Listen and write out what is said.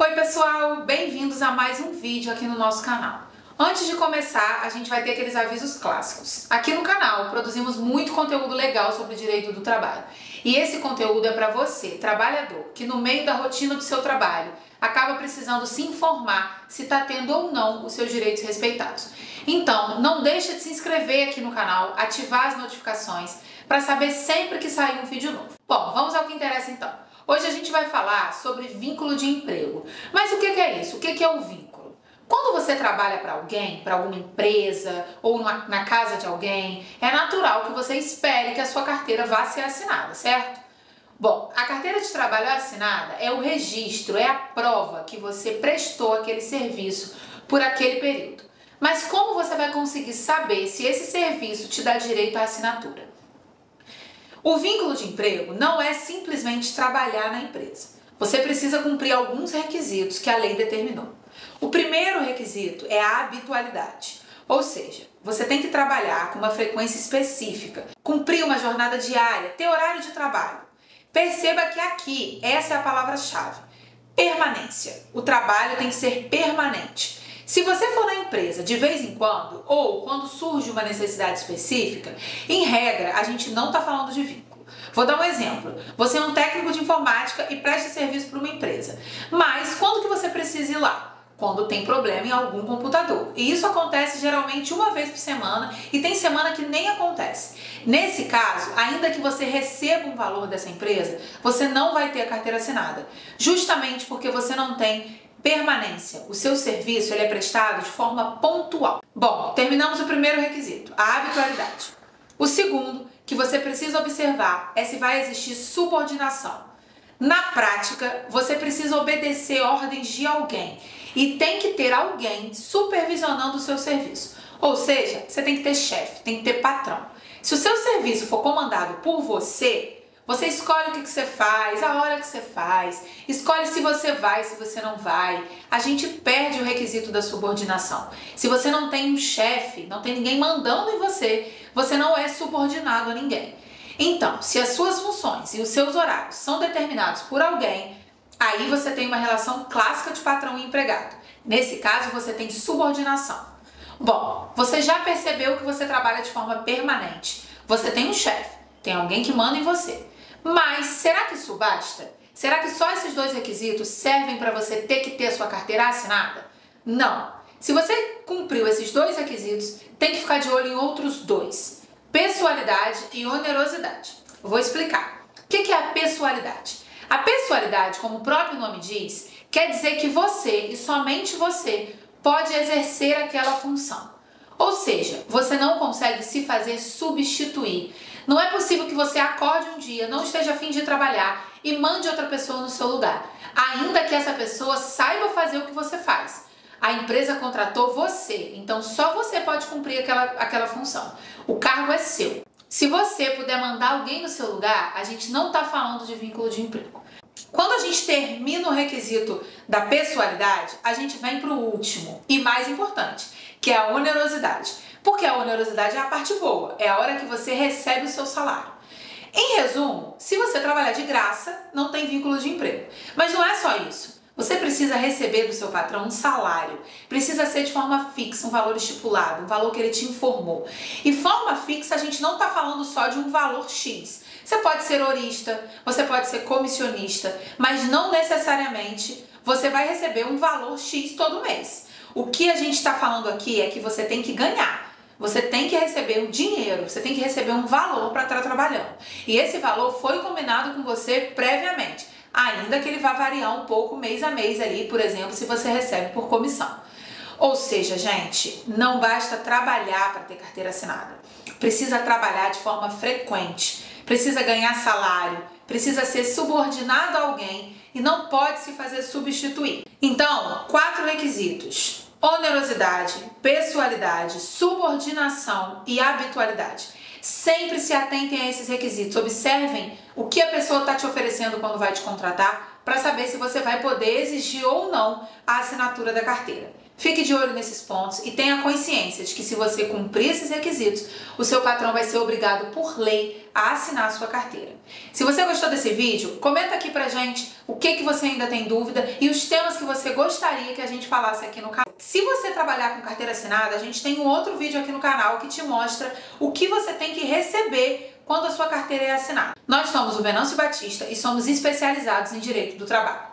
Oi pessoal, bem-vindos a mais um vídeo aqui no nosso canal. Antes de começar, a gente vai ter aqueles avisos clássicos. Aqui no canal produzimos muito conteúdo legal sobre o direito do trabalho. E esse conteúdo é para você, trabalhador, que no meio da rotina do seu trabalho acaba precisando se informar se está tendo ou não os seus direitos respeitados. Então, não deixa de se inscrever aqui no canal, ativar as notificações para saber sempre que sair um vídeo novo. Bom, vamos ao que interessa então. Hoje a gente vai falar sobre vínculo de emprego. Mas o que é isso? O que é o vínculo? Quando você trabalha para alguém, para alguma empresa ou na casa de alguém, é natural que você espere que a sua carteira vá ser assinada, certo? Bom, a carteira de trabalho assinada é o registro, é a prova que você prestou aquele serviço por aquele período. Mas como você vai conseguir saber se esse serviço te dá direito à assinatura? O vínculo de emprego não é simplesmente trabalhar na empresa. Você precisa cumprir alguns requisitos que a lei determinou. O primeiro requisito é a habitualidade, ou seja, você tem que trabalhar com uma frequência específica, cumprir uma jornada diária, ter horário de trabalho. Perceba que aqui, essa é a palavra-chave, permanência. O trabalho tem que ser permanente. Se você for na empresa de vez em quando, ou quando surge uma necessidade específica, em regra, a gente não está falando de vínculo. Vou dar um exemplo. Você é um técnico de informática e presta serviço para uma empresa. Mas quando que você precisa ir lá? Quando tem problema em algum computador. E isso acontece geralmente uma vez por semana e tem semana que nem acontece. Nesse caso, ainda que você receba um valor dessa empresa, você não vai ter a carteira assinada. Justamente porque você não tem permanência. O seu serviço ele é prestado de forma pontual. Bom, terminamos o primeiro requisito, a habitualidade. O segundo que você precisa observar é se vai existir subordinação. Na prática, você precisa obedecer ordens de alguém e tem que ter alguém supervisionando o seu serviço. Ou seja, você tem que ter chefe, tem que ter patrão. Se o seu serviço for comandado por você escolhe o que você faz, a hora que você faz, escolhe se você vai, se você não vai. A gente perde o requisito da subordinação. Se você não tem um chefe, não tem ninguém mandando em você, você não é subordinado a ninguém. Então, se as suas funções e os seus horários são determinados por alguém, aí você tem uma relação clássica de patrão e empregado. Nesse caso, você tem subordinação. Bom, você já percebeu que você trabalha de forma permanente. Você tem um chefe, tem alguém que manda em você. Mas será que isso basta? Será que só esses dois requisitos servem para você ter que ter a sua carteira assinada? Não. Se você cumpriu esses dois requisitos, tem que ficar de olho em outros dois: pessoalidade e onerosidade. Eu vou explicar. O que é a pessoalidade? A pessoalidade, como o próprio nome diz, quer dizer que você e somente você pode exercer aquela função. Ou seja, você não consegue se fazer substituir. Não é possível que você acorde um dia, não esteja a fim de trabalhar e mande outra pessoa no seu lugar, ainda que essa pessoa saiba fazer o que você faz. A empresa contratou você, então só você pode cumprir aquela função. O cargo é seu. Se você puder mandar alguém no seu lugar, a gente não está falando de vínculo de emprego. Quando a gente termina o requisito da pessoalidade, a gente vem para o último e mais importante, que é a onerosidade. Porque a onerosidade é a parte boa, é a hora que você recebe o seu salário. Em resumo, se você trabalhar de graça, não tem vínculo de emprego. Mas não é só isso. Você precisa receber do seu patrão um salário. Precisa ser de forma fixa, um valor estipulado, um valor que ele te informou. E forma fixa, a gente não está falando só de um valor X. Você pode ser horista, você pode ser comissionista, mas não necessariamente você vai receber um valor X todo mês. O que a gente está falando aqui é que você tem que ganhar. Você tem que receber o dinheiro, você tem que receber um valor para estar trabalhando. E esse valor foi combinado com você previamente, ainda que ele vá variar um pouco mês a mês ali, por exemplo, se você recebe por comissão. Ou seja, gente, não basta trabalhar para ter carteira assinada. Precisa trabalhar de forma frequente, precisa ganhar salário, precisa ser subordinado a alguém e não pode se fazer substituir. Então, 4 requisitos: onerosidade, pessoalidade, subordinação e habitualidade. Sempre se atentem a esses requisitos. Observem o que a pessoa está te oferecendo quando vai te contratar para saber se você vai poder exigir ou não a assinatura da carteira. Fique de olho nesses pontos e tenha consciência de que se você cumprir esses requisitos, o seu patrão vai ser obrigado por lei a assinar a sua carteira. Se você gostou desse vídeo, comenta aqui pra gente o que você ainda tem dúvida e os temas que você gostaria que a gente falasse aqui no canal. Se você trabalhar com carteira assinada, a gente tem um outro vídeo aqui no canal que te mostra o que você tem que receber quando a sua carteira é assinada. Nós somos o Venâncio Batista e somos especializados em Direito do Trabalho.